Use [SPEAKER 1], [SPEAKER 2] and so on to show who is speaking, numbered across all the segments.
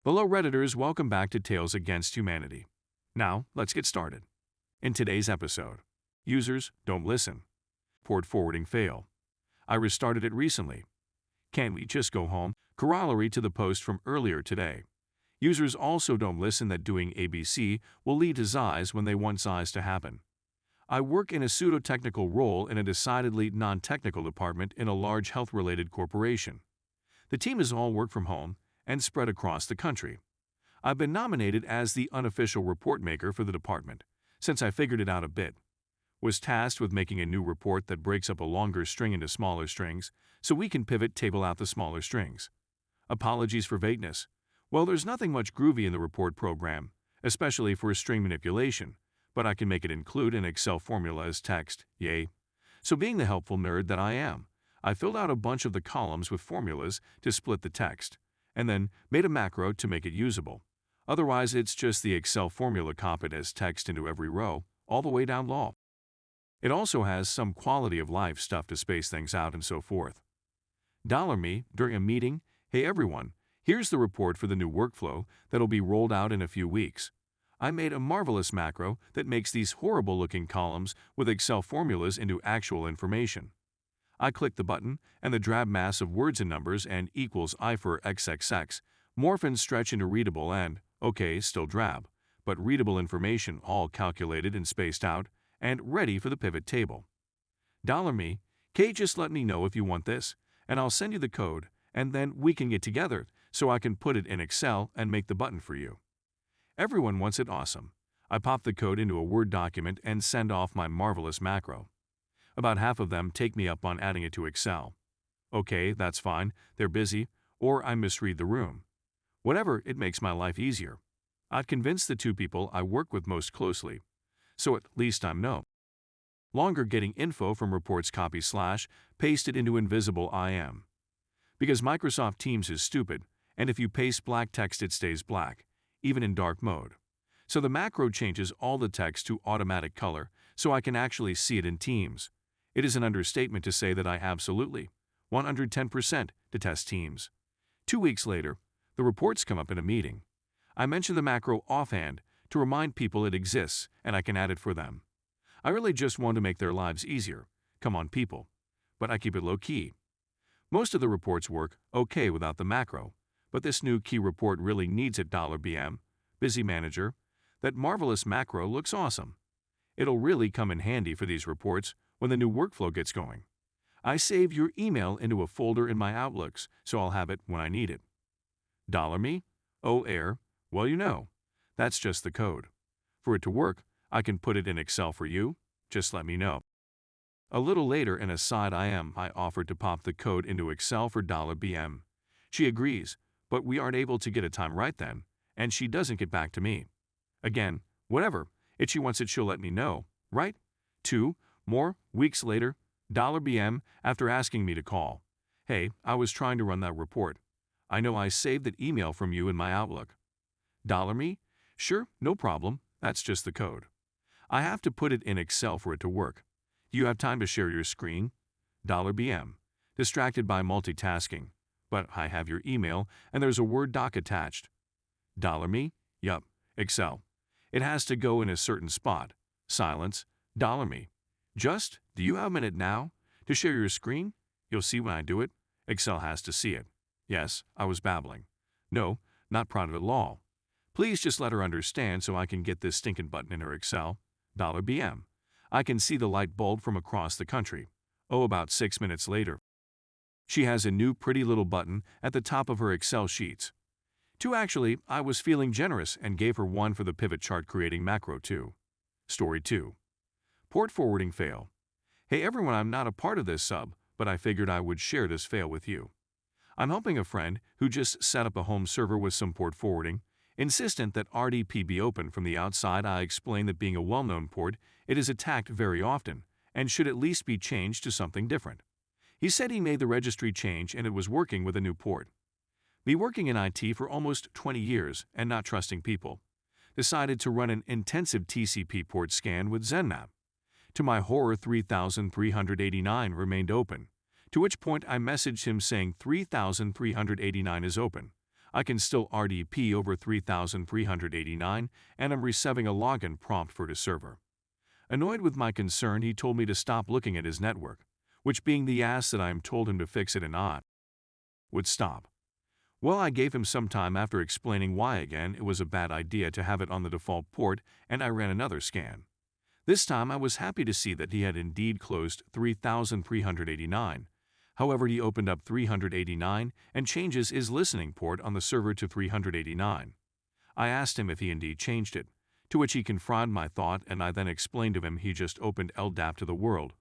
[SPEAKER 1] Hello Redditors, welcome back to Tales Against Humanity. Now, let's get started. In today's episode, users don't listen. Port forwarding fail. I restarted it recently. Can't we just go home? Corollary to the post from earlier today. Users also don't listen that doing ABC will lead to Zis when they want Zis to happen. I work in a pseudo-technical role in a decidedly non-technical department in a large health-related corporation. The team is all work from home and spread across the country. I've been nominated as the unofficial report maker for the department, since I figured it out a bit. Was tasked with making a new report that breaks up a longer string into smaller strings, so we can pivot table out the smaller strings. Apologies for vagueness. Well, there's nothing much groovy in the report program, especially for string manipulation, but I can make it include an Excel formula as text, yay. So being the helpful nerd that I am, I filled out a bunch of the columns with formulas to split the text, and then made a macro to make it usable. Otherwise, it's just the Excel formula copied as text into every row, all the way down low. It also has some quality of life stuff to space things out and so forth. $me, during a meeting, hey everyone, here's the report for the new workflow that'll be rolled out in a few weeks. I made a marvelous macro that makes these horrible-looking columns with Excel formulas into actual information. I click the button, and the drab mass of words and numbers and equals I for XXX morph and stretch into readable and, okay, still drab, but readable information all calculated and spaced out and ready for the pivot table. $me, Kay, just let me know if you want this, and I'll send you the code, and then we can get together so I can put it in Excel and make the button for you. Everyone wants it awesome. I pop the code into a Word document and send off my marvelous macro. About half of them take me up on adding it to Excel. Okay, that's fine, they're busy, or I misread the room. Whatever, it makes my life easier. I'd convince the two people I work with most closely, so at least I'm no longer getting info from reports copy / pasted into invisible IM. Because Microsoft Teams is stupid, and if you paste black text it stays black, even in dark mode. So the macro changes all the text to automatic color so I can actually see it in Teams. It is an understatement to say that I absolutely, 110% detest Teams. 2 weeks later, the reports come up in a meeting. I mention the macro offhand to remind people it exists and I can add it for them. I really just want to make their lives easier. Come on, people. But I keep it low-key. Most of the reports work okay without the macro, but this new key report really needs it. $BM, Busy Manager. That marvelous macro looks awesome. It'll really come in handy for these reports when the new workflow gets going. I save your email into a folder in my Outlooks, so I'll have it when I need it. $me? Oh, air. Well, you know. That's just the code. For it to work, I can put it in Excel for you. Just let me know. A little later in a side IM, I offered to pop the code into Excel for $BM. She agrees, but we aren't able to get a time right then, and she doesn't get back to me. Again, whatever. If she wants it, she'll let me know, right? 2 more weeks later, $BM after asking me to call. Hey, I was trying to run that report. I know I saved that email from you in my Outlook. $me? Sure, no problem. That's just the code. I have to put it in Excel for it to work. Do you have time to share your screen? $BM. Distracted by multitasking. But I have your email and there's a Word doc attached. $me? Yup, Excel. It has to go in a certain spot. Silence. $me. Just, do you have a minute now to share your screen? You'll see when I do it. Excel has to see it. Yes, I was babbling. No, not proud of it at all. Please just let her understand so I can get this stinking button in her Excel. $BM. I can see the light bulb from across the country. Oh, about 6 minutes later. She has a new pretty little button at the top of her Excel sheets. 2 actually, I was feeling generous and gave her 1 for the pivot chart creating macro too. Story 2. Port forwarding fail. Hey everyone, I'm not a part of this sub, but I figured I would share this fail with you. I'm helping a friend who just set up a home server with some port forwarding. Insistent that RDP be open from the outside, I explain that being a well-known port, it is attacked very often and should at least be changed to something different. He said he made the registry change and it was working with a new port. Me working in IT for almost 20 years and not trusting people, decided to run an intensive TCP port scan with ZenMap. To my horror, 3389 remained open, to which point I messaged him saying 3389 is open. I can still RDP over 3,389 and I'm receiving a login prompt for his server. Annoyed with my concern, he told me to stop looking at his network, which being the ass that I am told him to fix it and I would stop. Well, I gave him some time after explaining why again it was a bad idea to have it on the default port, and I ran another scan. This time I was happy to see that he had indeed closed 3,389. However, he opened up 389 and changes his listening port on the server to 389. I asked him if he indeed changed it, to which he confirmed my thought, and I then explained to him he just opened LDAP to the world.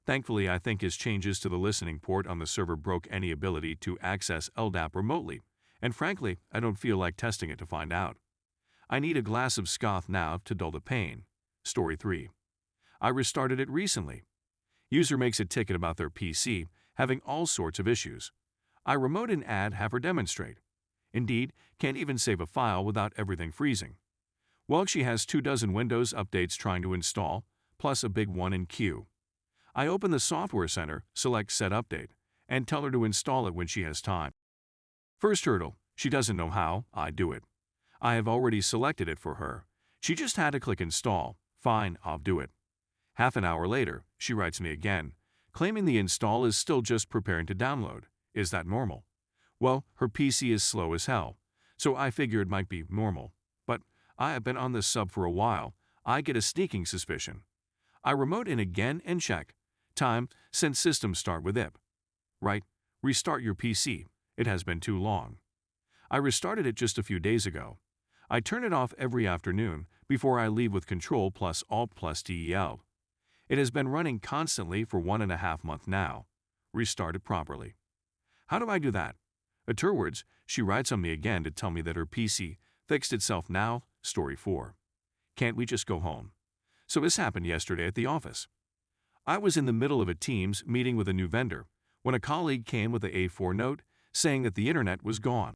[SPEAKER 1] Thankfully, I think his changes to the listening port on the server broke any ability to access LDAP remotely, and frankly, I don't feel like testing it to find out. I need a glass of scoff now to dull the pain. Story 3. I restarted it recently. User makes a ticket about their PC having all sorts of issues. I remote and add have her demonstrate. Indeed, can't even save a file without everything freezing. Well, she has 24 Windows updates trying to install, plus a big one in queue. I open the Software Center, select Set Update, and tell her to install it when she has time. First hurdle, she doesn't know how, I do it. I have already selected it for her. She just had to click Install. Fine, I'll do it. Half an hour later, she writes me again, claiming the install is still just preparing to download. Is that normal? Well, her PC is slow as hell, so I figure it might be normal. But I have been on this sub for a while. I get a sneaking suspicion. I remote in again and check. Time since system start with IP. Right, restart your PC. It has been too long. I restarted it just a few days ago. I turn it off every afternoon before I leave with Control plus Alt plus DEL. It has been running constantly for 1.5 months now. Restart it properly. How do I do that? Afterwards, she writes on me again to tell me that her PC fixed itself now. Story 4. Can't we just go home? So this happened yesterday at the office. I was in the middle of a Teams meeting with a new vendor when a colleague came with an A4 note saying that the internet was gone.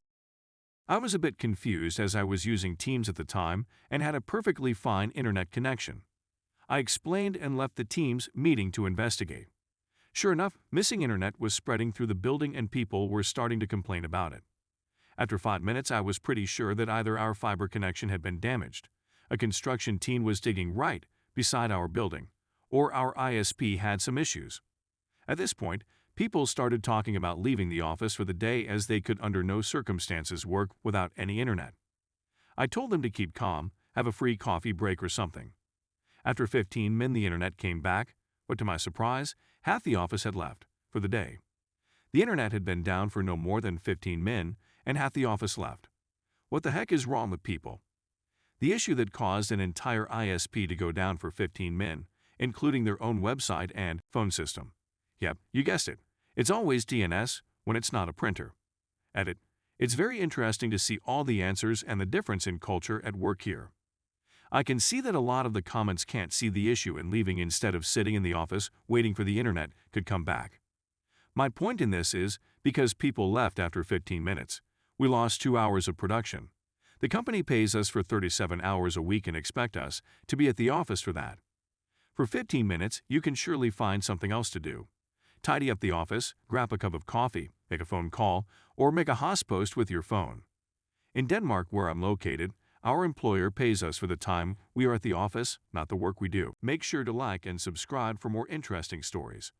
[SPEAKER 1] I was a bit confused as I was using Teams at the time and had a perfectly fine internet connection. I explained and left the Teams meeting to investigate. Sure enough, missing internet was spreading through the building and people were starting to complain about it. After 5 minutes, I was pretty sure that either our fiber connection had been damaged, a construction team was digging right beside our building, or our ISP had some issues. At this point, people started talking about leaving the office for the day as they could under no circumstances work without any internet. I told them to keep calm, have a free coffee break or something. After 15 minutes, the internet came back, but to my surprise, half the office had left for the day. The internet had been down for no more than 15 minutes, and half the office left. What the heck is wrong with people? The issue that caused an entire ISP to go down for 15 minutes, including their own website and phone system. Yep, you guessed it. It's always DNS when it's not a printer. Edit. It's very interesting to see all the answers and the difference in culture at work here. I can see that a lot of the comments can't see the issue and leaving instead of sitting in the office waiting for the internet could come back. My point in this is because people left after 15 minutes. We lost 2 hours of production. The company pays us for 37 hours a week and expect us to be at the office for that. For 15 minutes, you can surely find something else to do. Tidy up the office, grab a cup of coffee, make a phone call, or make a host with your phone. In Denmark, where I'm located, our employer pays us for the time we are at the office, not the work we do. Make sure to like and subscribe for more interesting stories.